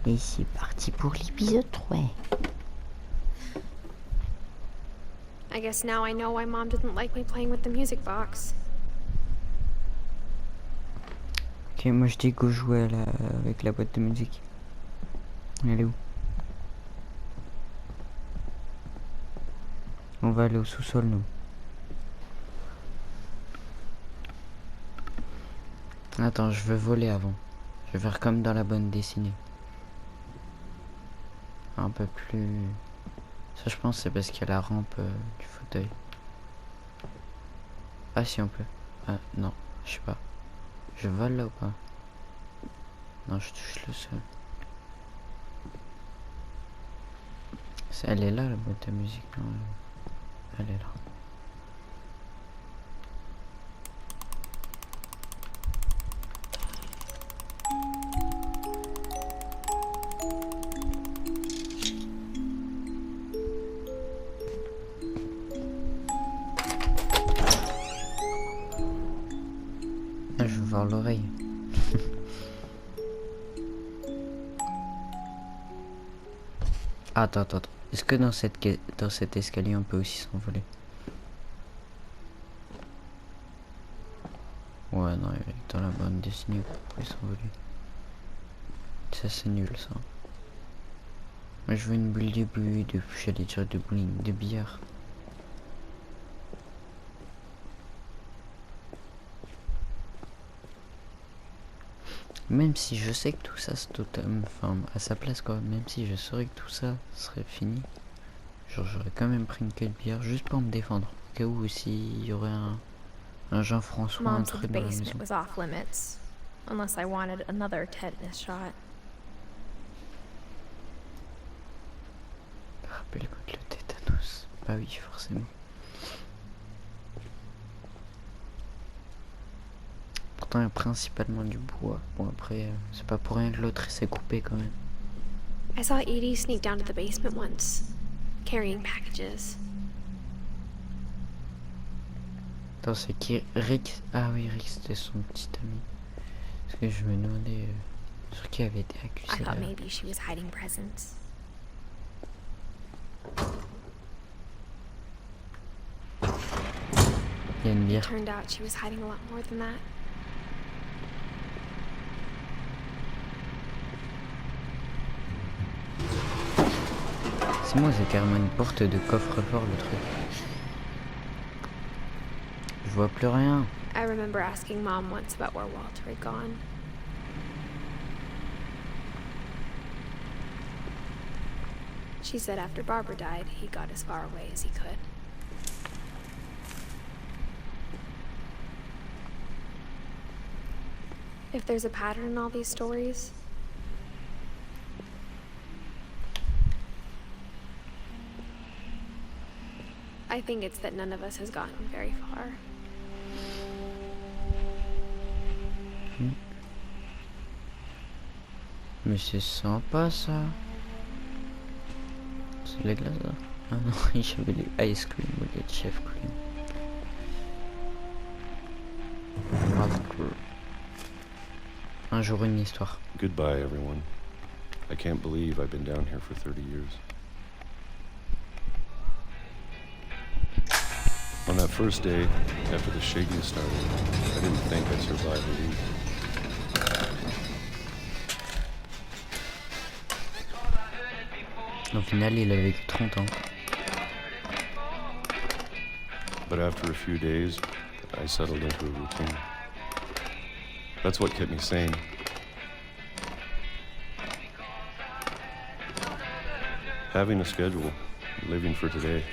Et c'est parti pour l'épisode 3. I guess now I know why Mom didn't like me playing with the music box. Ok, moi je dis go jouer avec la boîte de musique. Elle est où? On va aller au sous-sol, nous. Attends, je veux voler avant. Je vais faire comme dans la bande dessinée. Un peu plus... Ça, je pense, c'est parce qu'il y a la rampe du fauteuil. Ah, si, on peut. Ah, non, je sais pas. Je vole là ou pas? Non, je touche le sol. Elle est là, la boîte de musique, non? Elle est là. Ah, je veux voir l'oreille. Attends. Est-ce que dans cet escalier on peut aussi s'envoler? Ouais, non, dans la bande dessinée on peut s'envoler. Ça c'est nul ça. Moi je veux une bulle de but, j'allais dire de bowling, de billard. Même si je sais que tout ça c'est totalement, enfin à sa place quoi, même si je saurais que tout ça serait fini, genre j'aurais quand même pris une queue de billard juste pour me défendre, au cas où s'il y aurait un Jean-François Mom said entré the dans la basement maison. was off limits, unless I wanted another tetanus shot. Rappelle-moi que le tétanos. Bah oui, forcément. Pourtant il y a principalement du bois. Bon après, c'est pas pour rien que l'autre s'est coupé quand même. I saw Edie sneak down to the basement once, carrying packages. Attends, c'est qui? Rick? Ah oui, Rick c'était son petit ami. Parce que je me demandais sur qui avait été I accusé thought là. maybe she was hiding presents. Il y a une bière. Turned out she was hiding a lot more than that. C'est moi, c'est carrément une porte de coffre-fort le truc. Je vois plus rien. I remember asking Mom once about where Walter had gone. She said after Barbara died, he got as far away as he could. If there's a pattern in all these stories, I think it's that none of us has gotten very far. Mais c'est sympa ça. C'est les glaces là. Ah non, j'avais du ice cream au lieu de chef cream. Un jour une histoire. Goodbye, everyone. I can't believe I've been down here for 30 years. On that first day, after the shaking started, I didn't think I'd survive a week. Au final, il a vécu 30 ans. But after a few days, I settled into a routine. That's what kept me sane. Having a schedule, living for today.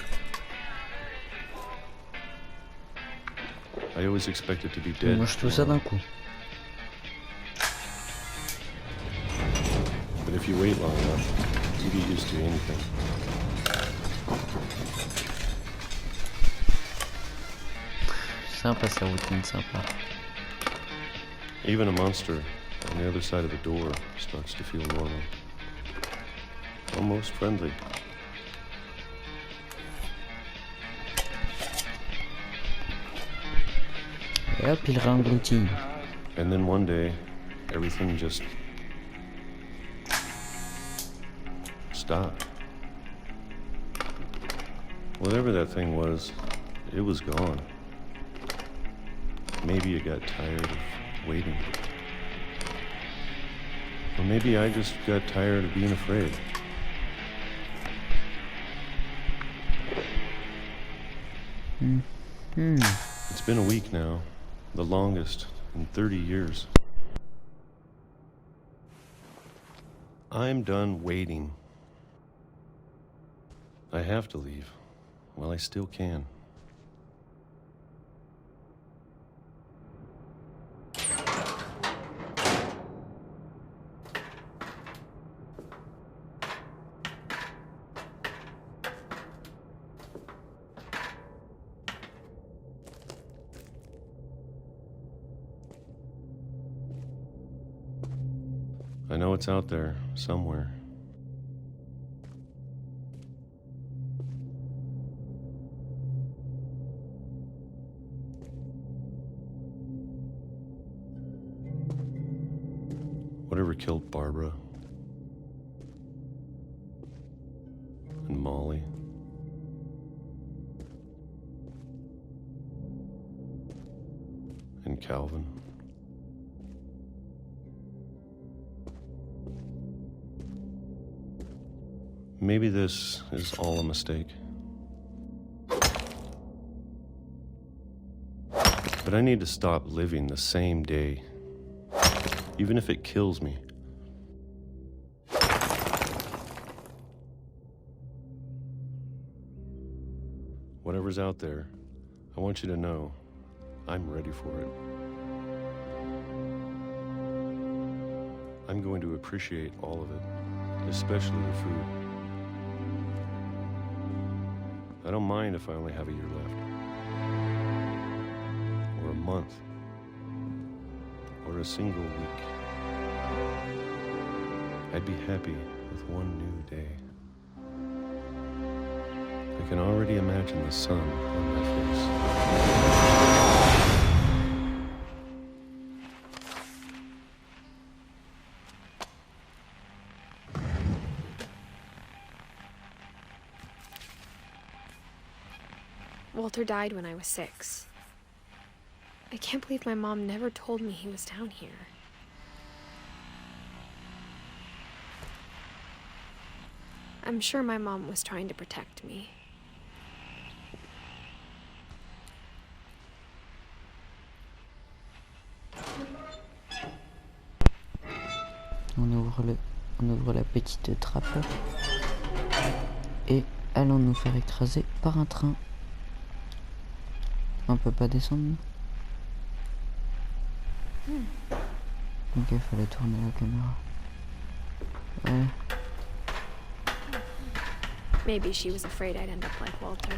I always expected to be On dead. mange tout ça d'un coup. But if you wait long enough, you get used to anything. Sympa sa routine, sympa. Even a monster on the other side of the door starts to feel normal. Almost friendly. Et hop, il réengloutit. And then one day, everything just stop. Whatever that thing was, it was gone. Maybe it got tired of waiting. Or maybe I just got tired of being afraid. It's been a week now, the longest in 30 years. I'm done waiting. I have to leave while I still can. I know it's out there, somewhere. Whatever killed Barbara and Molly and Calvin. Maybe this is all a mistake. But I need to stop living the same day, even if it kills me. Whatever's out there, I want you to know I'm ready for it. I'm going to appreciate all of it, especially the food. I don't mind if I only have a year left, or a month, or a single week. I'd be happy with one new day. I can already imagine the sun on my face. Walter died when I was 6. I can't believe my mom never told me he was down here. I'm sure my mom was trying to protect me. On ouvre la petite trappe et allons nous faire écraser par un train. On peut pas descendre. Ok, fallait tourner la caméra. Ouais. Maybe she was afraid I'd end up like Walter.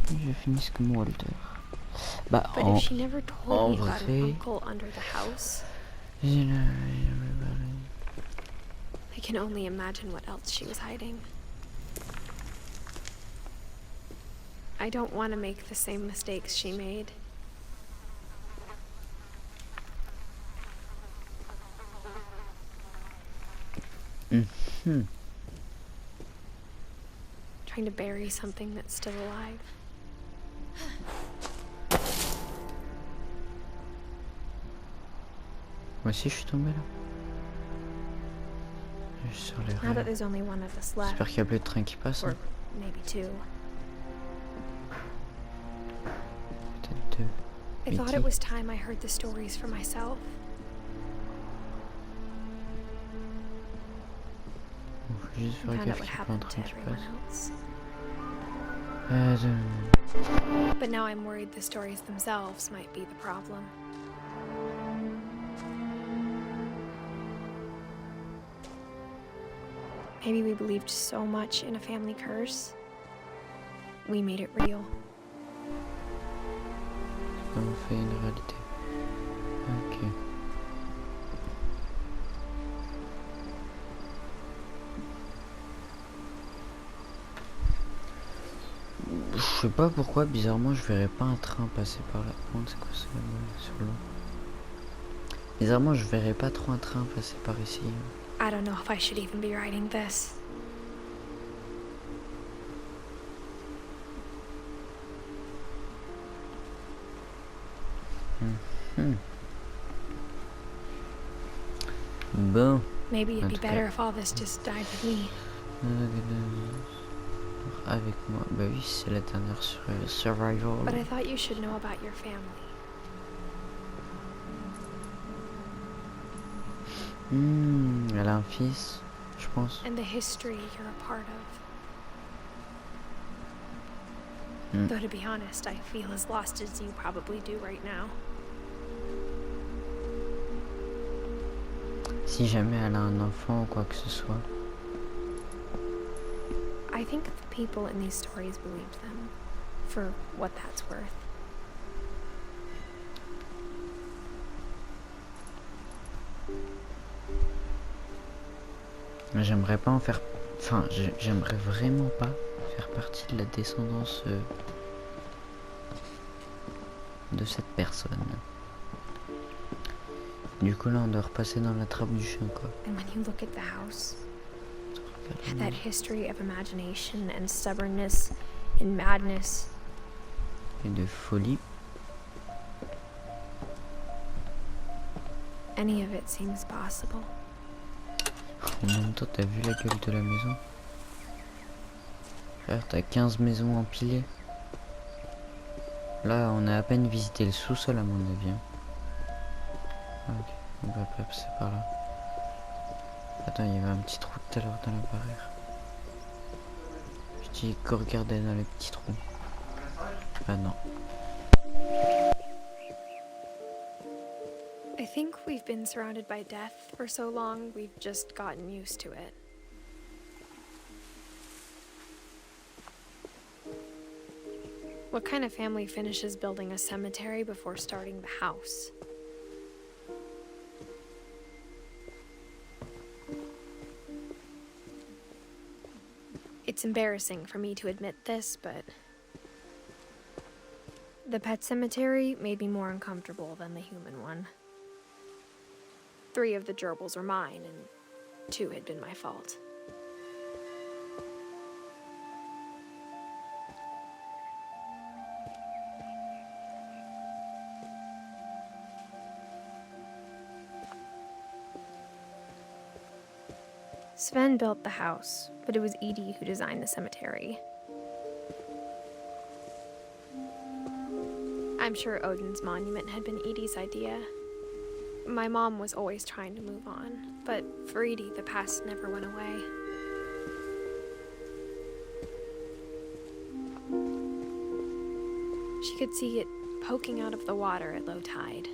Je finis comme Walter. Bah, But if she never told me about an vrai, uncle under the house, I can only imagine what else she was hiding. I don't want to make the same mistakes she made. Trying to bury something that's still alive. Moi aussi je suis tombé là. Je suis sur les Now that rails. there's only one of us left, J'espère qu'il n'y a plus de train qui passe. or Hein. maybe 2. Peut-être 2. I thought it was time I heard the stories for myself. Bon, faut juste faire And found out gaffe what qu'il n'y ait pas un happened to train qui everyone passe. else. But now I'm worried the stories themselves might be the problem. Maybe we believed so much in a family curse, we made it real. On fait une réalité. Ok. Je sais pas pourquoi, bizarrement, je verrais pas un train passer par là. Oh, c'est quoi ça sur l'eau? Bizarrement, je verrais pas trop un train passer par ici. I don't know if I should even be writing this. Bon. Maybe it'd En be tout cas. better if all this just died with me. Avec moi. Bah oui, c'est la dernière sur Survival. But I thought you should know about your family. Elle a un fils, je pense. And the history you're a part of. Though to be honest, I feel as lost as you probably do right now. Si jamais elle a un enfant ou quoi que ce soit. I think the people in these stories believed them, for what that's worth. J'aimerais pas en faire... Enfin, j'aimerais vraiment pas faire partie de la descendance de cette personne. Du coup là on doit repasser dans la trappe du chien quoi. And when you look at the house, that history of imagination and stubbornness and madness. Et de folie. Any of it seems possible. En même temps t'as vu la gueule de la maison? Frère, t'as 15 maisons empilées. Là on a à peine visité le sous-sol à mon avis. Ok, on va passer par là. Attends, il y avait un petit trou tout à l'heure dans la barrière. Je dis qu'on regardait dans les petits trous. Ah non. I think we've been surrounded by death for so long, we've just gotten used to it. What kind of family finishes building a cemetery before starting the house? It's embarrassing for me to admit this, but the pet cemetery made me more uncomfortable than the human one. 3 of the gerbils were mine, and 2 had been my fault. Sven built the house, but it was Edie who designed the cemetery. I'm sure Odin's monument had been Edie's idea. My mom was always trying to move on, but for Edie, the past never went away. She could see it poking out of the water at low tide.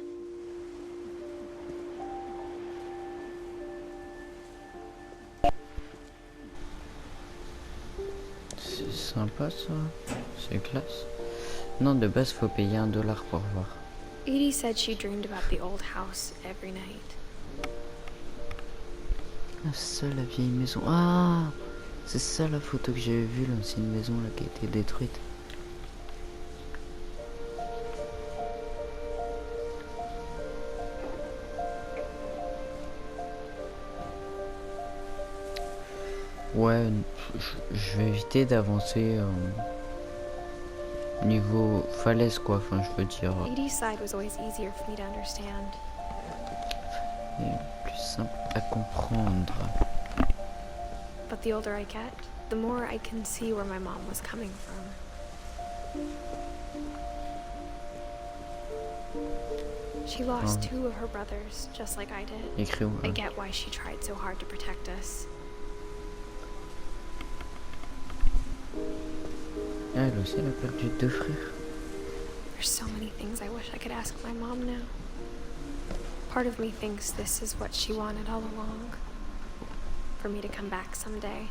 C'est sympa ça. C'est classe. Non, de base faut payer $1 pour voir. Edie said she dreamed about the old house every night. Ah, c'est ça la vieille maison. Ah, c'est ça la photo que j'avais vue, l'ancienne maison là qui a été détruite. Ouais, je vais éviter d'avancer niveau falaise quoi, enfin je veux dire. Edie's side was always easier for me to understand. Et plus simple à comprendre. But the older I get, the more I can see where my mom was coming from. She lost 2 of her brothers, just like I did. Écrit où, I get why she tried so hard to protect us. Ah, elle aussi elle a perdu 2 frères. There's so many things I wish I could ask my mom now. Part of me thinks this is what she wanted all along. For me to come back someday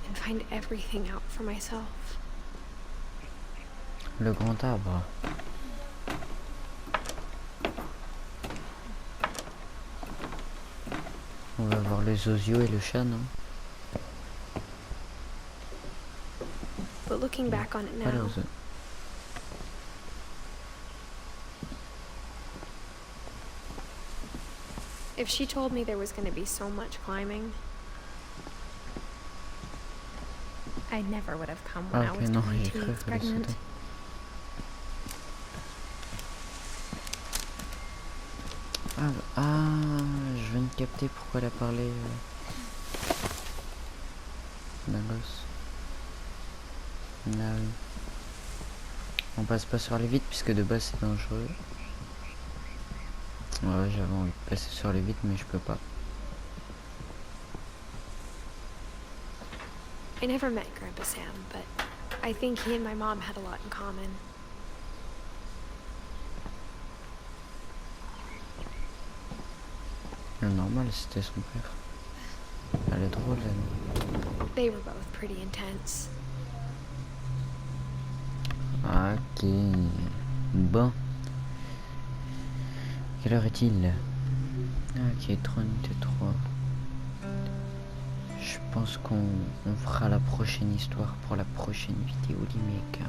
and find everything out for myself. Le grand arbre. On va voir le zozio et le chat, non? But looking back on it now, if she told me there was going to be so much climbing, I never would have come when I was 22 weeks pregnant. Ah, je viens de capté pourquoi elle a parlé d'un gosse. Ah oui. On passe pas sur les vitres puisque de base c'est dangereux. Ouais, j'avais envie de passer sur les vitres mais je peux pas. I never met Grandpa Sam, but I think he and my mom had a lot in common. Normal, c'était son père. Elle est drôle, elle. They were both pretty intense. Ok. Bon. Quelle heure est-il? Ok, 33. Je pense qu'on fera la prochaine histoire pour la prochaine vidéo, les mecs.